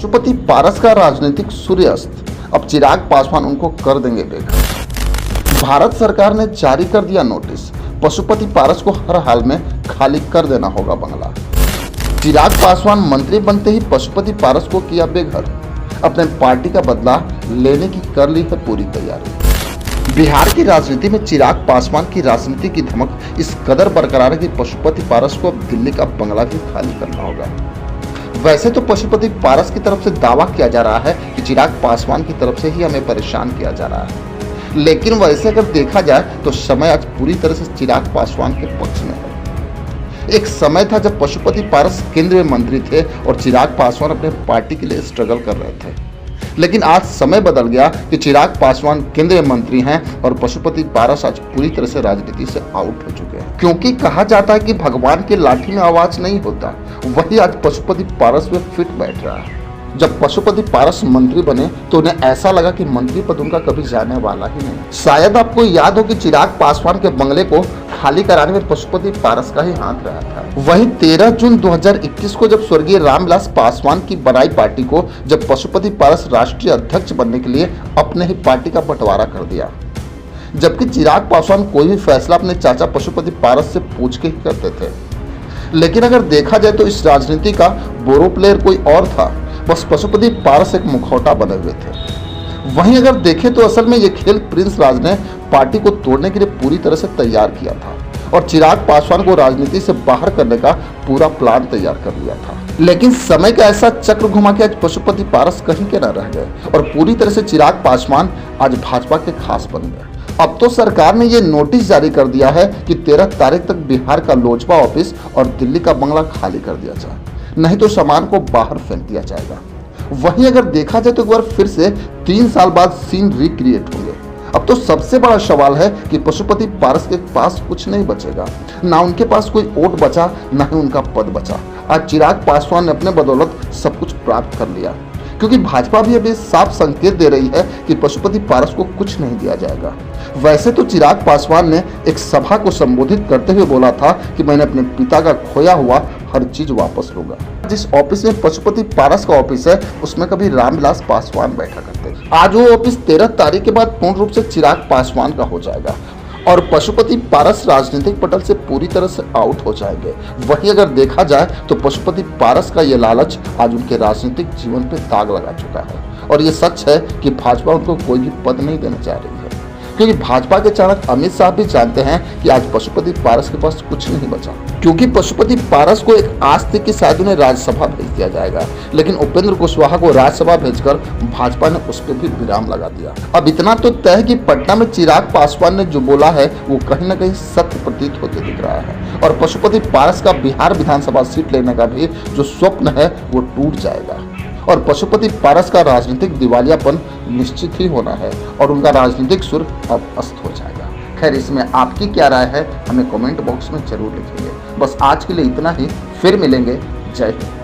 पशुपति पारस का राजनीतिक सूर्यास्त, अब चिराग पासवान उनको कर देंगे बेघर। भारत सरकार ने जारी कर दिया नोटिस, पशुपति पारस को हर हाल में खाली कर देना होगा बंगला। चिराग पासवान मंत्री बनते ही पशुपति पारस को किया बेघर, अपने पार्टी का बदला लेने की कर ली है पूरी तैयारी। बिहार की राजनीति में चिराग पासवान की राजनीति की धमक इस कदर बरकरार है कि पशुपति पारस को अब दिल्ली का बंगला भी खाली करना होगा। वैसे तो पशुपति पारस की तरफ से दावा किया जा रहा है कि चिराग पासवान की तरफ से ही हमें परेशान किया जा रहा है, लेकिन वैसे अगर देखा जाए तो समय आज पूरी तरह से चिराग पासवान के पक्ष में है। एक समय था जब पशुपति पारस केंद्रीय मंत्री थे और चिराग पासवान अपने पार्टी के लिए स्ट्रगल कर रहे थे, लेकिन आज समय बदल गया कि चिराग पासवान केंद्रीय मंत्री हैं और पशुपति पारस आज पूरी तरह से राजनीति से आउट हो चुके हैं। क्योंकि कहा जाता है कि भगवान की लाठी में आवाज नहीं होता, वही आज पशुपति पारस में फिट बैठ रहा है। जब पशुपति पारस मंत्री बने तो उन्हें ऐसा लगा कि मंत्री पद उनका कभी जाने वाला ही नहीं। शायद आपको याद हो कि चिराग पासवान के बंगले को खाली कराने में पशुपति पारस का ही हाथ रहा था। वहीं 13 जून 2021 को जब स्वर्गीय रामविलास पासवान की बनाई पार्टी को जब पशुपति पारस राष्ट्रीय अध्यक्ष बनने के लिए अपने ही पार्टी का बंटवारा कर दिया, जबकि चिराग पासवान कोई भी फैसला अपने चाचा पशुपति पारस से पूछ के ही करते थे। लेकिन अगर देखा जाए तो इस राजनीति का बोरो प्लेयर कोई और था, बस पशुपति पारस एक मुखौटा बने हुए थे। वहीं अगर देखें तो असल में ये खेल प्रिंस राज ने पार्टी को तोड़ने के लिए पूरी तरह से तैयार किया था और चिराग पासवान को राजनीति से बाहर करने का पूरा प्लान तैयार कर लिया था। लेकिन समय का ऐसा चक्र घुमा के आज पशुपति पारस कहीं के न रह गए और पूरी तरह से चिराग पासवान आज भाजपा के खास बन गए। अब तो सरकार ने ये नोटिस जारी कर दिया है कि 13 तारीख तक बिहार का लोजपा ऑफिस और दिल्ली का बंगला खाली कर दिया जाए, नहीं तो सामान को बाहर फेंक दिया जाएगा। वहीं अगर देखा जाए तो एक बार फिर से 3 साल बाद सीन रिक्रिएट होंगे। अब तो सबसे बड़ा सवाल है कि पशुपति पारस के पास कुछ नहीं बचेगा, ना उनके पास कोई वोट बचा, ना ही उनका पद बचा। आज चिराग पासवान ने अपने बदौलत सब कुछ प्राप्त कर लिया, क्योंकि भाजपा भी अभी साफ संकेत दे रही है कि पशुपति पारस को कुछ नहीं दिया जाएगा। वैसे तो चिराग पासवान ने एक सभा को संबोधित करते हुए बोला था कि मैंने अपने पिता का खोया हुआ हर चीज वापस लूंगा। जिस ऑफिस में पशुपति पारस का ऑफिस है उसमें कभी रामविलास पासवान बैठा करते थे। आज वो ऑफिस 13 तारीख के बाद पूर्ण रूप से चिराग पासवान का हो जाएगा और पशुपति पारस राजनीतिक पटल से पूरी तरह से आउट हो जाएंगे। वहीं अगर देखा जाए तो पशुपति पारस का ये लालच आज उनके राजनीतिक जीवन पे दाग लगा चुका है और ये सच है कि भाजपा उनको कोई भी पद नहीं देने जा रही है, क्योंकि भाजपा के चाणक्य अमित शाह भी जानते हैं कि आज पशुपति पारस के पास कुछ नहीं बचा। क्योंकि पशुपति पारस को एक आस थी कि शायद उन्हें राज्यसभा भेज दिया जाएगा, लेकिन उपेंद्र कुशवाहा को राज्यसभा भेजकर भाजपा ने उस पर भी विराम लगा दिया। अब इतना तो तय है कि पटना में चिराग पासवान ने जो बोला है वो कहीं न कहीं सत्य प्रतीत होते दिख रहा है और पशुपति पारस का बिहार विधानसभा सीट लेने का भी जो स्वप्न है वो टूट जाएगा और पशुपति पारस का राजनीतिक दिवालियापन निश्चित ही होना है और उनका राजनीतिक सुर अब अस्त हो जाएगा। खैर, इसमें आपकी क्या राय है हमें कमेंट बॉक्स में जरूर लिखिए। बस आज के लिए इतना ही, फिर मिलेंगे। जय हिंद।